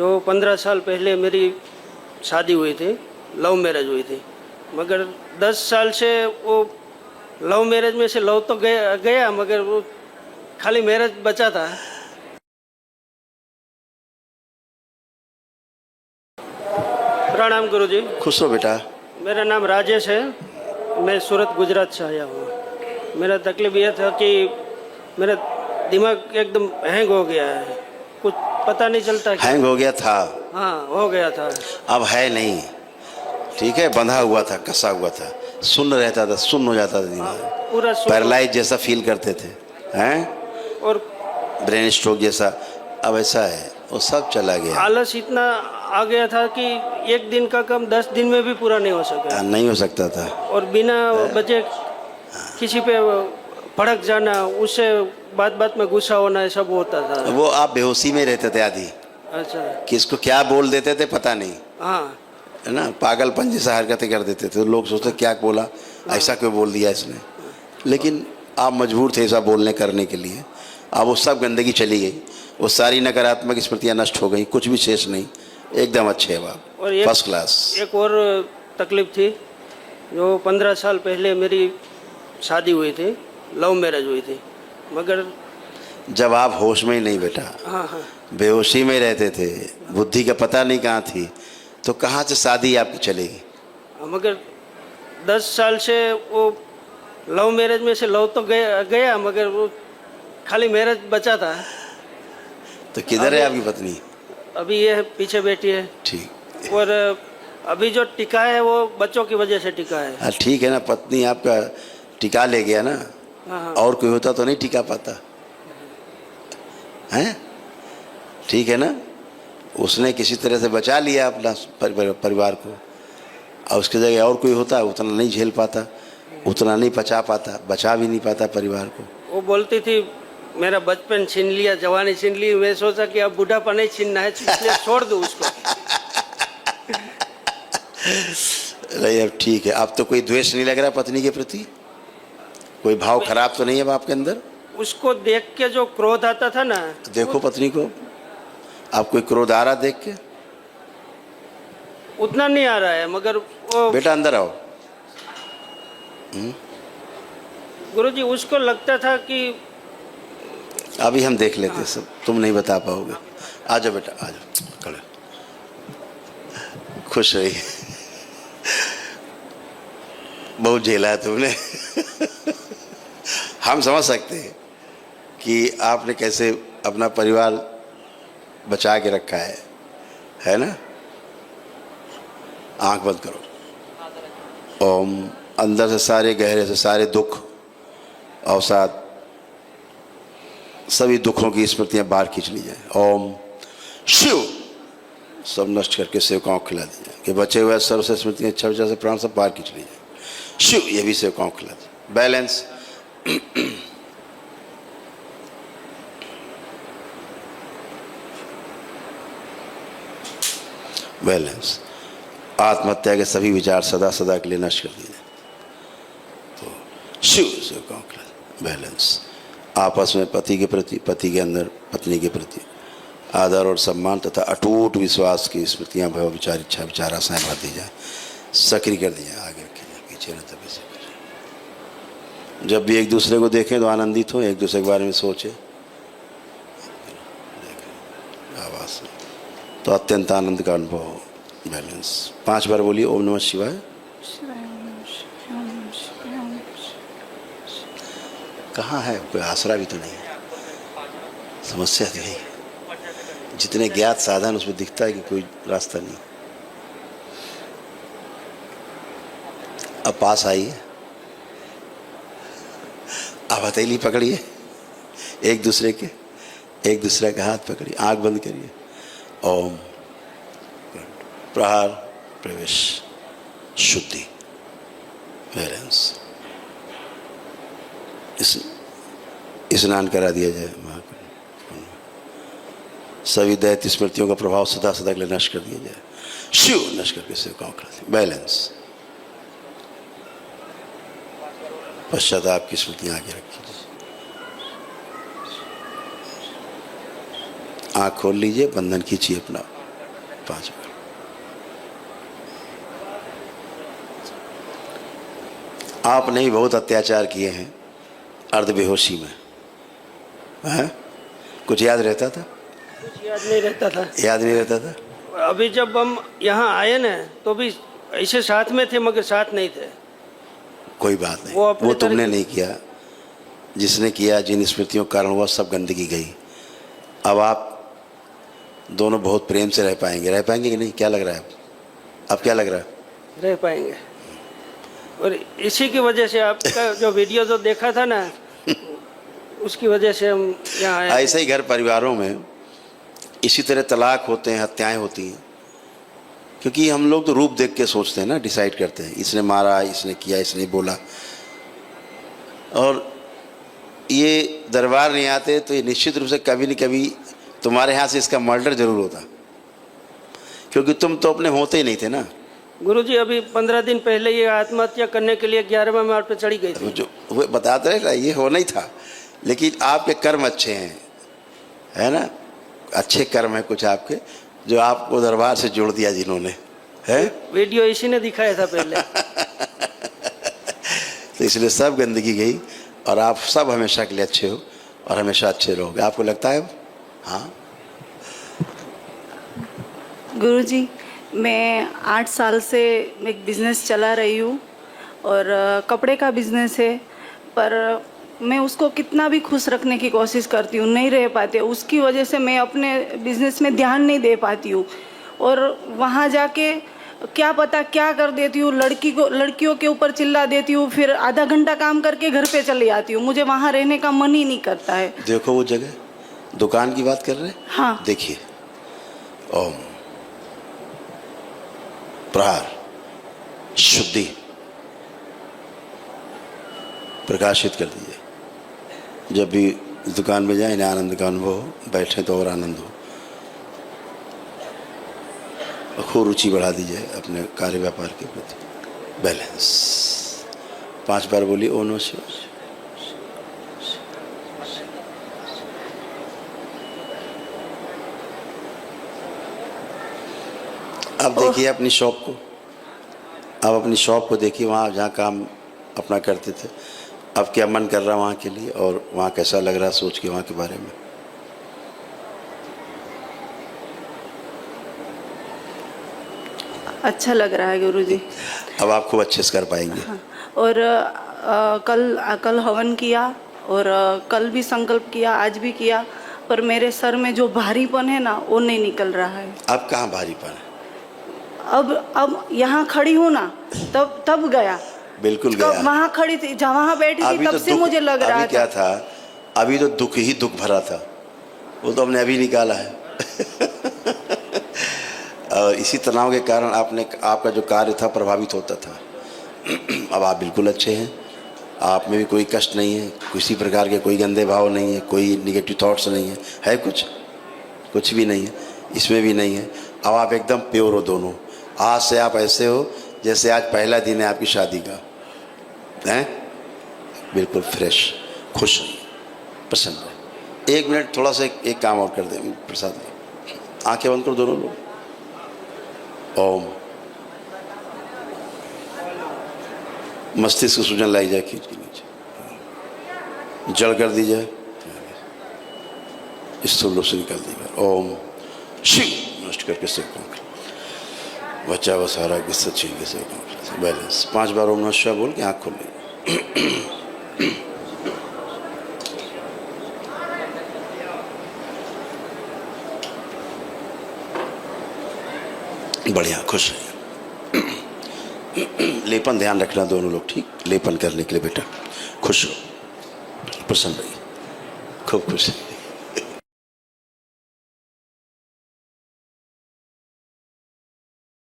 जो 15 साल पहले मेरी शादी हुई थी, लव मैरिज हुई थी, मगर 10 साल से वो लव मैरिज में से लव तो गया मगर वो खाली मैरिज बचा था। प्रणाम गुरुजी। खुश हो बेटा। मेरा नाम राजेश है, मैं सूरत गुजरात से आया हूँ। मेरा तकलीफ यह था कि मेरा दिमाग एकदम हैंग हो गया है, कुछ पता नहीं चलता। हैंग हो गया था? हाँ, हो गया था। अब है नहीं, ठीक है, बंधा हुआ था, कसा हुआ था, सुन्न रहता था, सुन्न हो जाता था दिमाग, पूरा पैरालाइज जैसा फील करते थे, हैं, और ब्रेन स्ट्रोक जैसा। अब ऐसा है, वो सब चला गया। आलस इतना आ गया था कि एक दिन का काम 10 दिन में भी पूरा नहीं हो सका। नहीं हो सकता था। और बिना वजह किसी पे भड़क जाना, उससे बात बात में गुस्सा होना, सब होता था। वो आप बेहोशी में रहते थे आधी। अच्छा। किसको क्या बोल देते थे पता नहीं, हाँ, है ना, पागलपन जैसा हरकतें कर देते थे। लोग सोचते क्या बोला, ऐसा क्यों बोल दिया इसने, लेकिन आप मजबूर थे ऐसा बोलने करने के लिए। अब वो सब गंदगी चली गई, वो सारी नकारात्मक स्मृतियाँ नष्ट हो गई, कुछ भी शेष नहीं, एकदम अच्छे हैं आप, फर्स्ट क्लास। एक और तकलीफ थी, जो 15 साल पहले मेरी शादी हुई थी, लव मैरिज हुई थी, मगर जब आप होश में ही नहीं बेटा, हाँ हाँ, बेहोशी में रहते थे, बुद्धि का पता नहीं कहाँ थी, तो कहाँ से शादी आपकी चलेगी। मगर 10 साल से वो लव मैरिज में से लव तो गया मगर वो खाली मैरिज बचा था। तो किधर है आपकी पत्नी? अभी ये पीछे बैठी है। ठीक। और अभी जो टिका है वो बच्चों की वजह से टिका है। हाँ ठीक है ना, पत्नी आपका टिका ले गया ना। हाँ। और कोई होता तो नहीं टिका पाता, हैं? ठीक है ना, उसने किसी तरह से बचा लिया अपना परिवार को, और उसकी जगह और कोई होता उतना नहीं झेल पाता, उतना नहीं पचा पाता, बचा भी नहीं पाता परिवार को। वो बोलती थी मेरा बचपन छीन लिया, जवानी छीन ली। मैं सोचा कि अब बुढ़ापा नहीं छीनना है, इसलिए छोड़ दूँ उसको। नहीं अब ठीक है, अब तो कोई द्वेष नहीं लग रहा पत्नी के प्रति, कोई भाव खराब तो नहीं है आपके अंदर? उसको देख के जो क्रोध आता था ना। देखो पत्नी को, आप कोई क्रोध आ रहा देख के? उतना नहीं आ रहा है, मगर वो बेटा अंदर आओ। गुरुजी, उसको लगता था कि अभी हम देख लेते सब, तुम नहीं बता पाओगे। आ जाओ बेटा, आ जाओ, खड़े। खुश रही, बहुत झेला है तुमने। हम समझ सकते हैं कि आपने कैसे अपना परिवार बचा के रखा है ना। आंख बंद करो। ओम। अंदर से सारे गहरे से सारे दुख, अवसाद, सभी दुखों की स्मृतियां बाहर खींच ली जाए। ओम शिव। सब नष्ट करके सेवकाओं को खिला दी जाए, कि बचे हुए सर्व से स्मृतियां, इच्छा विचार से प्राण सब बाहर खींच ली जाए। शिव, ये भी सेवकाओं को खिला दी। बैलेंस। बैलेंस। आत्महत्या के सभी विचार सदा सदा के लिए नष्ट कर दिए जाए। तो शिव सेवकाओं को खिला दी। बैलेंस। आपस में पति के प्रति, पति के अंदर पत्नी के प्रति आदर और सम्मान तथा अटूट विश्वास की स्मृतियाँ, भव विचार, इच्छा विचार, आशाएं भर दी जाए, सक्रिय कर दी जाए, आगे रखी जाए, पीछे न तभी से करें। जब भी एक दूसरे को देखें तो आनंदित हो, एक दूसरे के बारे में सोचें, आवाज़ तो अत्यंत आनंद का अनुभव हो। बैलेंस। 5 बार बोलिए ओम नमः शिवाय। कहाँ है, कोई आसरा भी तो नहीं है, समस्या तो यही है। जितने ज्ञात साधन उसमें दिखता है कि कोई रास्ता नहीं। अब पास आइए, अब हथेली पकड़िए एक दूसरे के, एक दूसरे का हाथ पकड़िए, आंख बंद करिए। ओम। प्रहार, प्रवेश, शुद्धि, बैलेंस। स्नान करा दिया जाए, सभी दैत्य स्मृतियों का प्रभाव सदा सदा के लिए नष्ट कर दिया जाए। शिव नष्ट करके सेवकाओं को खिला दी। बैलेंस। पश्चाताप की स्मृतियां आगे रखी। आंख खोल लीजिए, बंधन खींचिए अपना। 5 बार। आपने ही बहुत अत्याचार किए हैं अर्ध बेहोशी में, हैं? कुछ याद रहता था? कुछ याद नहीं रहता था। याद नहीं रहता था? अभी जब हम यहाँ आए ना तो भी ऐसे साथ में थे मगर साथ नहीं थे। कोई बात नहीं, वो अपने वो तुमने तरह की- नहीं किया, जिसने किया, जिन स्मृतियों के कारण हुआ, सब गंदगी गई। अब आप दोनों बहुत प्रेम से रह पाएंगे कि नहीं? क्या लग रहा है अब क्या लग रहा है? रह पाएंगे। और इसी की वजह से आपका जो वीडियो जो देखा था ना उसकी वजह से हम यहाँ आए। ऐसे ही घर परिवारों में इसी तरह तलाक होते हैं, हत्याएं होती हैं, क्योंकि हम लोग तो रूप देख के सोचते हैं ना, डिसाइड करते हैं, इसने मारा, इसने किया, इसने बोला। और ये दरबार नहीं आते तो ये निश्चित रूप से कभी न कभी तुम्हारे यहाँ से इसका मर्डर जरूर होता, क्योंकि तुम तो अपने होते ही नहीं थे ना। गुरुजी अभी 15 दिन पहले ये आत्महत्या करने के लिए 11वां मार्च पे चढ़ी गई तो थी। जो वो बताते रहे ना, ये होना ही था, लेकिन आपके कर्म अच्छे हैं, है ना? अच्छे कर्म है कुछ आपके, जो आपको दरबार से जोड़ दिया जिन्होंने, है? वीडियो इसी ने दिखाया था पहले। तो इसलिए सब गंदगी गई और आप सब हमेशा के लिए अच्छे हो और हमेशा अच्छे रहोगे। आपको लगता है? हाँ। गुरुजी, मैं 8 साल से एक बिज़नेस चला रही हूँ और कपड़े का बिज़नेस है, पर मैं उसको कितना भी खुश रखने की कोशिश करती हूँ, नहीं रह पाते। उसकी वजह से मैं अपने बिज़नेस में ध्यान नहीं दे पाती हूँ और वहाँ जाके क्या पता क्या कर देती हूँ, लड़कियों के ऊपर चिल्ला देती हूँ, फिर आधा घंटा काम करके घर पे चली आती हूँ। मुझे वहाँ रहने का मन ही नहीं करता है। देखो वो जगह, दुकान की बात कर रहे हैं? हाँ। देखिए, ओम प्रहार शुद्धि प्रकाशित कर दीजिए। जब भी दुकान में जाए, इन्हें आनंद का अनुभव हो, बैठे तो और आनंद हो। खूब रुचि बढ़ा दीजिए अपने कार्य व्यापार के प्रति। बैलेंस 5 बार बोलिए ओम नमः शिवाय। अब देखिए अपनी शॉप को, अब अपनी शॉप को देखिए, वहाँ जहाँ काम अपना करते थे, अब क्या मन कर रहा है वहाँ के लिए और वहाँ कैसा लग रहा है सोच के वहाँ के बारे में। अच्छा लग रहा है गुरुजी। अब आप खूब अच्छे से कर पाएंगे। हाँ। और कल हवन किया और कल भी संकल्प किया, आज भी किया, पर मेरे सर में जो भारीपन है ना वो नहीं निकल रहा है। अब कहाँ भारीपन है? अब यहाँ खड़ी हूँ ना, तब गया। बिल्कुल गया। वहाँ खड़ी थी, जहाँ बैठी थी, तब से मुझे लग रहा अभी क्या था। अभी तो दुख ही दुख भरा था, वो तो हमने अभी निकाला है। और इसी तनाव के कारण आपका जो कार्य था प्रभावित होता था। अब आप बिल्कुल अच्छे हैं, आप में भी कोई कष्ट नहीं है, किसी प्रकार के कोई गंदे भाव नहीं है, कोई निगेटिव थॉट्स नहीं है कुछ भी नहीं है, इसमें भी नहीं है। अब आप एकदम प्योर हो दोनों। आज से आप ऐसे हो जैसे आज पहला दिन है आपकी शादी का, हैं? बिल्कुल फ्रेश, खुश रहिए, प्रसन्न रहिए। 1 मिनट थोड़ा सा एक काम और कर दें प्रसाद, आंखें बंद करो दोनों लोग। ओम मस्तिष्क सूजन लाई जाए, खींच के नीचे जड़ कर दी जाए, स्थूल रूप से निकल दी। ओम शिव नष्ट करके सब बच्चा व सारा के सच्ची के सब बैलेंस। 5 बार ओम नमः शिवाय बोल के आँख खोल ली। बढ़िया, खुश रहिए। लेपन ध्यान रखना दोनों लोग, ठीक? लेपन करने के लिए बेटा खुश रहो, प्रसन्न रहिए, खूब खुश रहिए।